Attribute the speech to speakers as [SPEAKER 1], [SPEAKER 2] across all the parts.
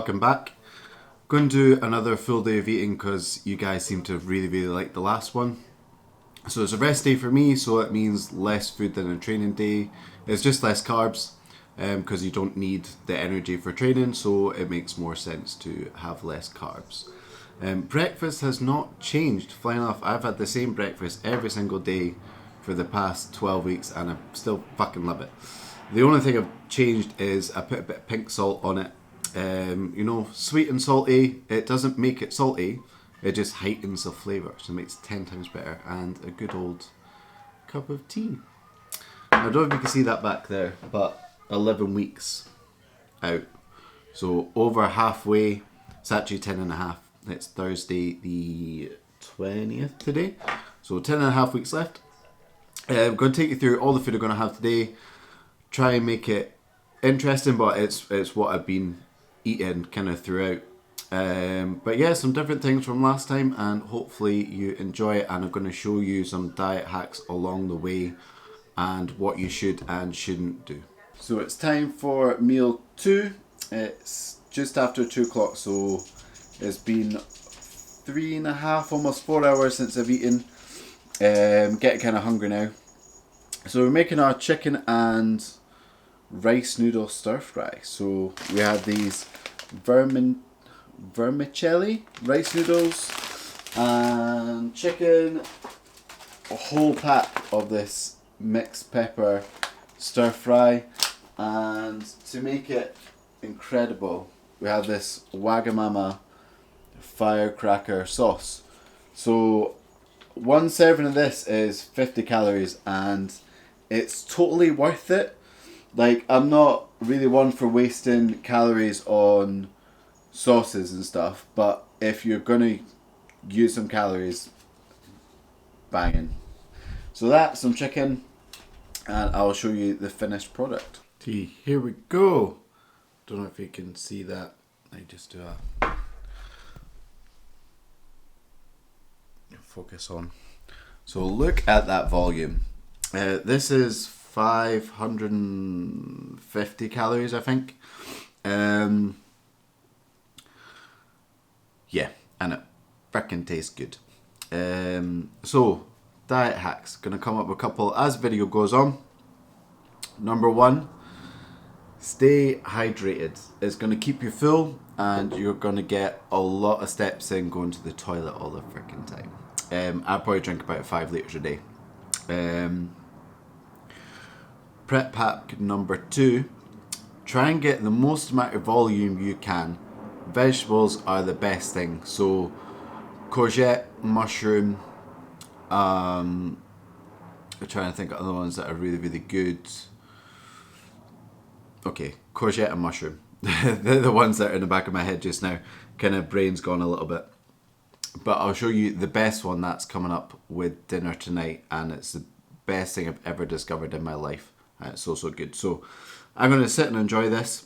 [SPEAKER 1] welcome back. Going to do another full day of eating because you guys seem to really like the last one. So it's a rest day for me, so it means less food than a training day. It's just less carbs because you don't need the energy for training, so it makes more sense to have less carbs. Breakfast has not changed. Flying off, I've had the same breakfast every single day for the past 12 weeks and I still fucking love it. The only thing I've changed is I put a bit of pink salt on it. Sweet and salty, it doesn't make it salty, it just heightens the flavour, so it makes it 10 times better, and a good old cup of tea. I don't know if you can see that back there, but 11 weeks out. So over halfway, it's actually 10 and a half. It's Thursday the 20th today. So 10 and a half weeks left. I'm going to take you through all the food I'm going to have today. Try and make it interesting, but it's what I've been eating kind of throughout. But yeah, some different things from last time, and hopefully you enjoy it. And I'm going to show you some diet hacks along the way and what you should and shouldn't do. So it's time for meal 2. It's just after 2 o'clock, so it's been 3.5, almost 4 hours since I've eaten. Getting kind of hungry now. So we're making our chicken and rice noodle stir fry. So we have these vermicelli rice noodles and chicken, a whole pack of this mixed pepper stir fry, and to make it incredible we have this Wagamama firecracker sauce. So one serving of this is 50 calories and it's totally worth it. Like, I'm not really one for wasting calories on sauces and stuff, but if you're gonna use some calories, banging. So that's some chicken, and I'll show you the finished product. Here we go. Don't know if you can see that. I just do a focus on. So look at that volume. This is 550 calories, I think. Yeah, and it frickin' tastes good. So, diet hacks. Gonna come up with a couple as video goes on. Number 1, stay hydrated. It's gonna keep you full and you're gonna get a lot of steps in going to the toilet all the frickin' time. I probably drink about 5 litres a day. Prep hack number 2, try and get the most amount of volume you can. Vegetables are the best thing. So courgette, mushroom, I'm trying to think of other ones that are really good. Okay, courgette and mushroom. They're the ones that are in the back of my head just now. Kind of brain's gone a little bit. But I'll show you the best one that's coming up with dinner tonight, and it's the best thing I've ever discovered in my life. It's so good. So I'm going to sit and enjoy this,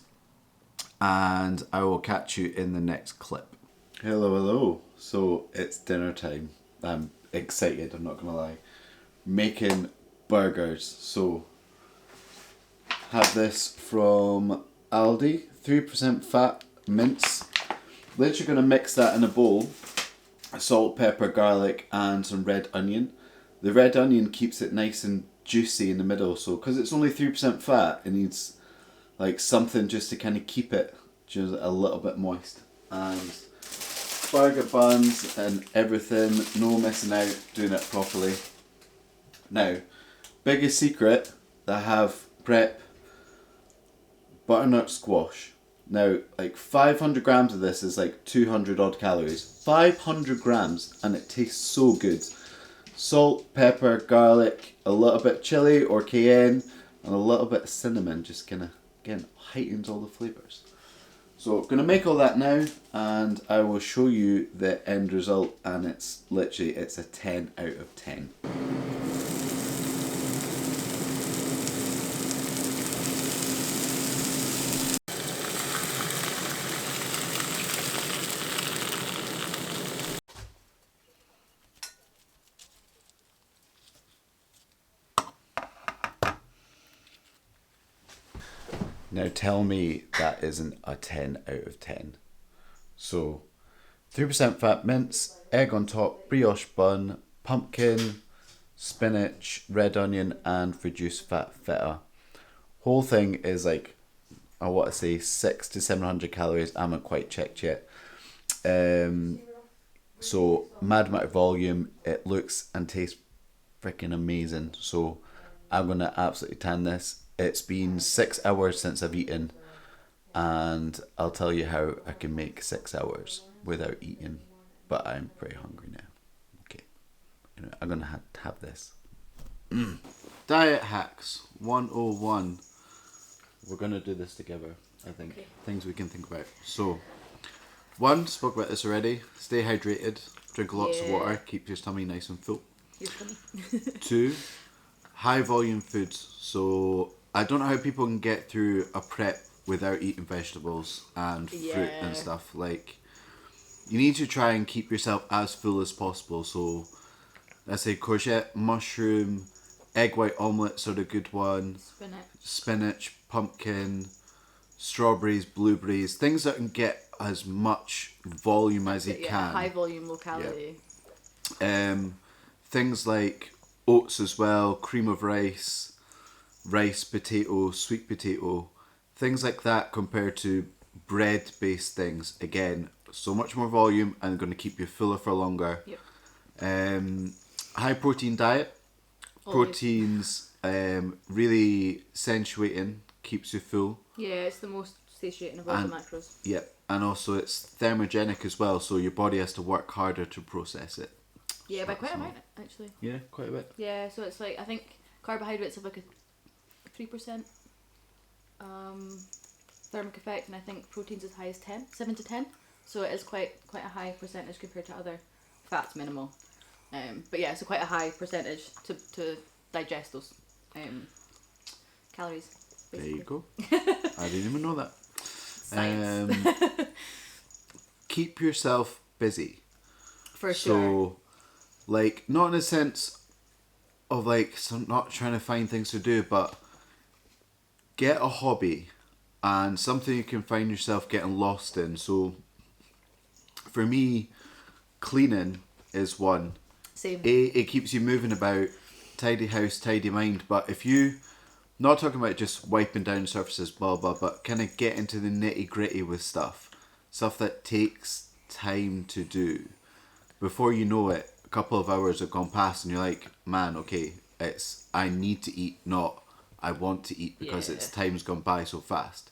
[SPEAKER 1] and I will catch you in the next clip. Hello. So it's dinner time. I'm excited, I'm not going to lie. Making burgers. So have this from Aldi, 3% fat mince. Literally going to mix that in a bowl. Salt, pepper, garlic and some red onion. The red onion keeps it nice and juicy in the middle, so because it's only 3% fat, it needs like something just to kind of keep it just a little bit moist. And burger buns and everything, no messing out, doing it properly. Now, biggest secret, I have prep butternut squash. Now, like 500 grams of this is like 200 odd calories. 500 grams, and it tastes so good. Salt, pepper, garlic, a little bit chili or cayenne, and a little bit of cinnamon, just kind of, again, heightens all the flavours. So I'm going to make all that now, and I will show you the end result, and it's a 10 out of 10. Now tell me that isn't a 10 out of 10. So 3% fat mince, egg on top, brioche bun, pumpkin, spinach, red onion, and reduced fat feta. Whole thing is like, I want to say 600 to 700 calories. I haven't quite checked yet. So mad amount of volume. It looks and tastes freaking amazing. So I'm gonna absolutely tan this. It's been 6 hours since I've eaten, and I'll tell you how I can make 6 hours without eating. But I'm pretty hungry now. Okay, I'm gonna have this. Diet hacks 101. We're gonna do this together. I think things we can think about. So, one, spoke about this already. Stay hydrated. Drink lots of water. Keep your tummy nice and full.
[SPEAKER 2] You're funny.
[SPEAKER 1] 2, high volume foods. So I don't know how people can get through a prep without eating vegetables and fruit and stuff. Like, you need to try and keep yourself as full as possible. So let's say courgette, mushroom, egg white omelets are the good one. Spinach, pumpkin, strawberries, blueberries, things that can get as much volume as you can.
[SPEAKER 2] High volume, low calorie.
[SPEAKER 1] Things like oats as well, cream of rice, potato, sweet potato, things like that compared to bread-based things. Again, so much more volume and going to keep you fuller for longer. High protein diet. Proteins, really satiating, keeps you full.
[SPEAKER 2] Yeah, it's the most satiating of all the macros.
[SPEAKER 1] Yep, and also it's thermogenic as well, so your body has to work harder to process it.
[SPEAKER 2] Yeah, by quite a amount, actually.
[SPEAKER 1] Yeah, quite a bit.
[SPEAKER 2] Yeah, so it's like, I think carbohydrates have like a 3% thermic effect, and I think proteins as high as 7 to 10. So it is quite a high percentage compared to other fats, minimal. But yeah, so quite a high percentage to digest those calories. Basically.
[SPEAKER 1] There you go. I didn't even know that.
[SPEAKER 2] Science.
[SPEAKER 1] Keep yourself busy.
[SPEAKER 2] For sure.
[SPEAKER 1] So, like, not in a sense of like, not trying to find things to do, but get a hobby and something you can find yourself getting lost in. So, for me, cleaning is one.
[SPEAKER 2] Same.
[SPEAKER 1] It keeps you moving about, tidy house, tidy mind. But if you, not talking about just wiping down surfaces, blah blah, but kind of get into the nitty gritty with stuff that takes time to do. Before you know it, a couple of hours have gone past, and you're like, man, okay, it's I need to eat, not I want to eat, because it's time's gone by so fast.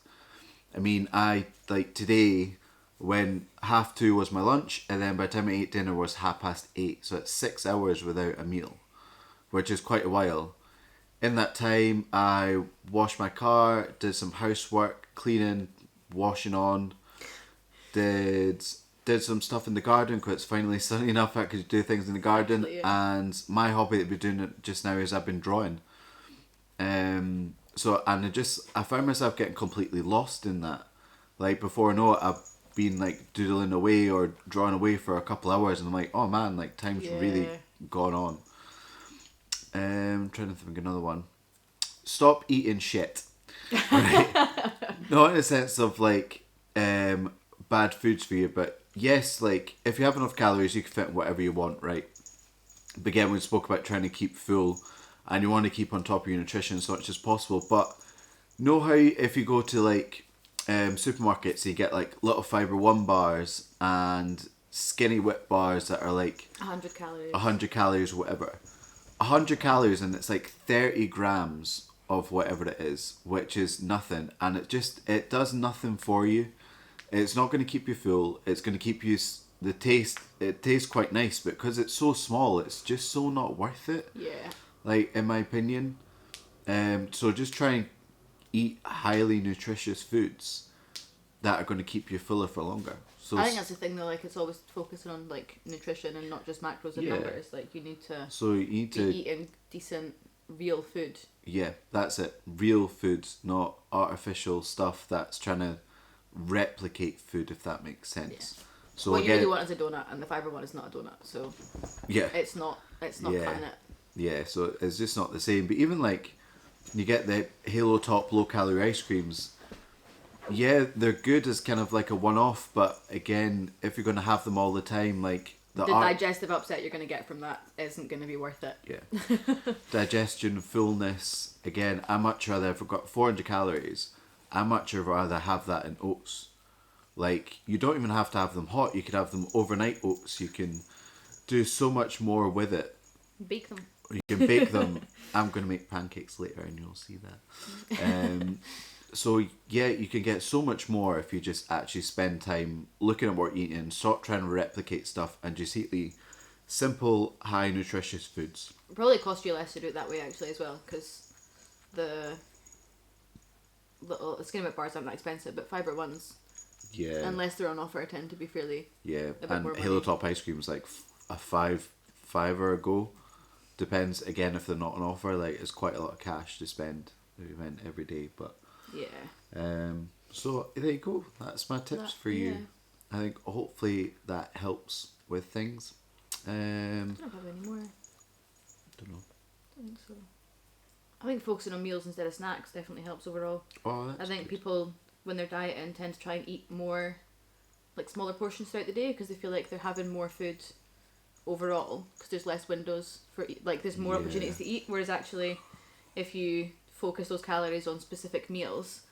[SPEAKER 1] I mean, I like today, when 2:30 was my lunch, and then by the time I ate dinner was 8:30. So it's 6 hours without a meal, which is quite a while. In that time, I washed my car, did some housework, cleaning, washing on, did some stuff in the garden, because it's finally sunny enough I could do things in the garden. And my hobby that I've been doing just now is I've been drawing. I found myself getting completely lost in that. Like, before I know it, I've been like doodling away or drawing away for a couple hours, and I'm like, oh man, like time's really gone on. Trying to think of another one. Stop eating shit. Right? Not in a sense of like bad foods for you, but yes, like if you have enough calories, you can fit whatever you want, right? But again, we spoke about trying to keep full, and you want to keep on top of your nutrition as much as possible. But know how if you go to like supermarkets, you get like little Fibre One bars and skinny whip bars that are like 100 calories or whatever. 100 calories, and it's like 30 grams of whatever it is, which is nothing, and it does nothing for you. It's not going to keep you full. It's going to keep you it tastes quite nice, but because it's so small, it's just so not worth it. Like, in my opinion. So just try and eat highly nutritious foods that are going to keep you fuller for longer. So
[SPEAKER 2] I think that's the thing though, like it's always focusing on like nutrition and not just macros and numbers. Like you need to be eating decent real food.
[SPEAKER 1] Yeah, that's it. Real foods, not artificial stuff that's trying to replicate food, if that makes sense. So
[SPEAKER 2] what you really want is a donut, and the Fibre One is not a donut, so it's not cutting it.
[SPEAKER 1] Yeah, so it's just not the same. But even like you get the Halo Top low calorie ice creams, Yeah, they're good as kind of like a one-off, but again, if you're going to have them all the time, like
[SPEAKER 2] The digestive upset you're going to get from that isn't going to be worth it.
[SPEAKER 1] Yeah. Digestion, fullness. Again, I much rather, if I've got 400 calories, I much rather have that in oats. Like, you don't even have to have them hot. You could have them overnight oats. You can do so much more with it.
[SPEAKER 2] Bake them.
[SPEAKER 1] You can bake them. I'm going to make pancakes later and you'll see that. So, yeah, you can get so much more if you just actually spend time looking at what you're eating, stop trying to replicate stuff, and just eat the simple, high nutritious foods.
[SPEAKER 2] It'll probably cost you less to do it that way, actually, as well, because the little skin bars aren't that expensive, but fibre ones,
[SPEAKER 1] Yeah.
[SPEAKER 2] unless they're on offer, tend to be fairly
[SPEAKER 1] Yeah,
[SPEAKER 2] a bit
[SPEAKER 1] and
[SPEAKER 2] more money.
[SPEAKER 1] Halo Top ice cream is like a fiver a go. Depends again if they're not on offer. Like it's quite a lot of cash to spend if you went every day. But
[SPEAKER 2] yeah.
[SPEAKER 1] So there you go. That's my tips for you.
[SPEAKER 2] Yeah.
[SPEAKER 1] I think hopefully that helps with things.
[SPEAKER 2] I don't have any more.
[SPEAKER 1] Don't know.
[SPEAKER 2] I don't think so. I think focusing on meals instead of snacks definitely helps overall.
[SPEAKER 1] Oh, that's
[SPEAKER 2] I think
[SPEAKER 1] good.
[SPEAKER 2] people, when they're dieting, tend to try and eat more, like smaller portions throughout the day because they feel like they're having more food overall because there's less windows for like there's more opportunities to eat. Whereas actually, if you focus those calories on specific meals,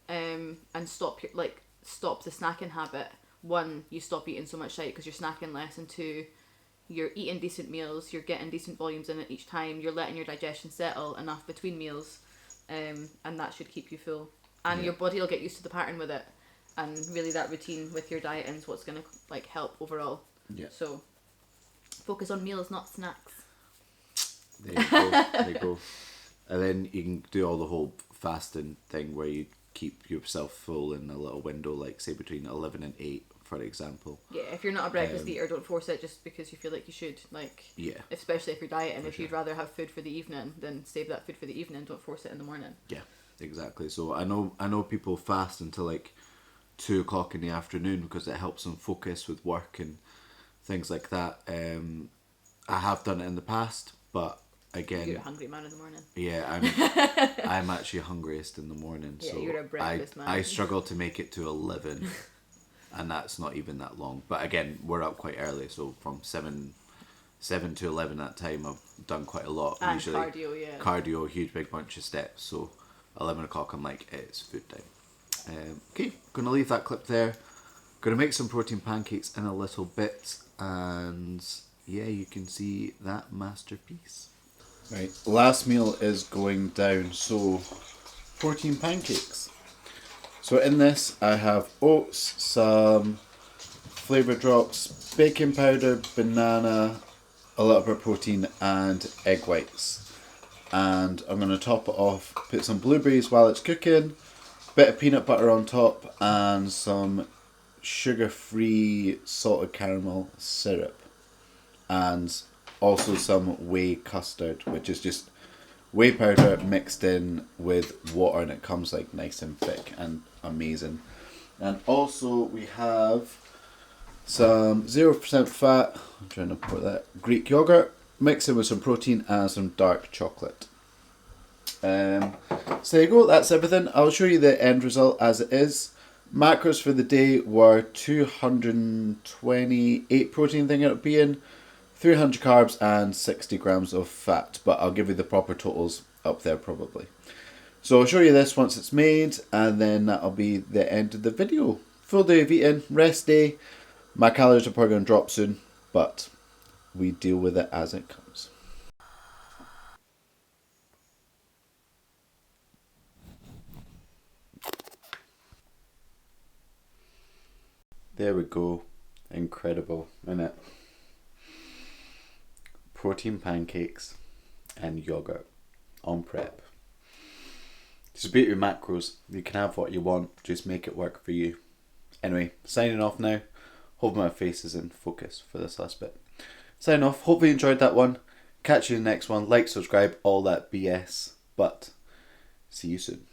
[SPEAKER 2] and stop the snacking habit. One, you stop eating so much shite because you're snacking less, and two, you're eating decent meals, you're getting decent volumes in it each time, you're letting your digestion settle enough between meals, and that should keep you full. And your body will get used to the pattern with it, and really that routine with your diet is what's going to like help overall.
[SPEAKER 1] Yeah.
[SPEAKER 2] So focus on meals, not snacks.
[SPEAKER 1] There you go. There you go. And then you can do all the whole fasting thing where you keep yourself full in a little window, like say between 11 and 8, for example.
[SPEAKER 2] Yeah, if you're not a breakfast eater, don't force it just because you feel like you should. Like,
[SPEAKER 1] Yeah.
[SPEAKER 2] especially if you're dieting, if
[SPEAKER 1] sure.
[SPEAKER 2] you'd rather have food for the evening, then save that food for the evening. Don't force it in the morning.
[SPEAKER 1] Yeah, exactly. So I know people fast until like 2 o'clock in the afternoon because it helps them focus with work and things like that. I have done it in the past, but again,
[SPEAKER 2] You're a hungry man in the morning.
[SPEAKER 1] yeah, I'm actually hungriest in the morning.
[SPEAKER 2] Yeah,
[SPEAKER 1] so
[SPEAKER 2] you're a breakfast man.
[SPEAKER 1] I struggle to make it to 11, and that's not even that long. But again, we're up quite early, so from 7 to 11 that time, I've done quite a lot.
[SPEAKER 2] And
[SPEAKER 1] Usually
[SPEAKER 2] cardio, yeah.
[SPEAKER 1] cardio, a huge big bunch of steps. So 11 o'clock, I'm like, it's food time. Okay, gonna leave that clip there. Gonna make some protein pancakes in a little bit, and yeah, you can see that masterpiece. Right, last meal is going down, so protein pancakes. So in this I have oats, some flavour drops, baking powder, banana, a little bit of protein and egg whites. And I'm going to top it off, put some blueberries while it's cooking, bit of peanut butter on top and some sugar-free salted caramel syrup. And also some whey custard, which is just whey powder mixed in with water, and it comes like nice and thick and amazing. And also we have some 0% fat, I'm trying to put that, Greek yogurt, mix it with some protein and some dark chocolate. So there you go, that's everything. I'll show you the end result as it is. Macros for the day were 228 protein thing it would be in, 300 carbs and 60 grams of fat, but I'll give you the proper totals up there probably. So I'll show you this once it's made, and then that'll be the end of the video. Full day of eating, rest day. My calories are probably going to drop soon, but we deal with it as it comes. There we go. Incredible, isn't it? Protein pancakes and yogurt on prep. It's a beauty of macros. You can have what you want, just make it work for you. Anyway, signing off now. Hope my face is in focus for this last bit. Sign off. Hopefully you enjoyed that one. Catch you in the next one. Like, subscribe, all that BS. But see you soon.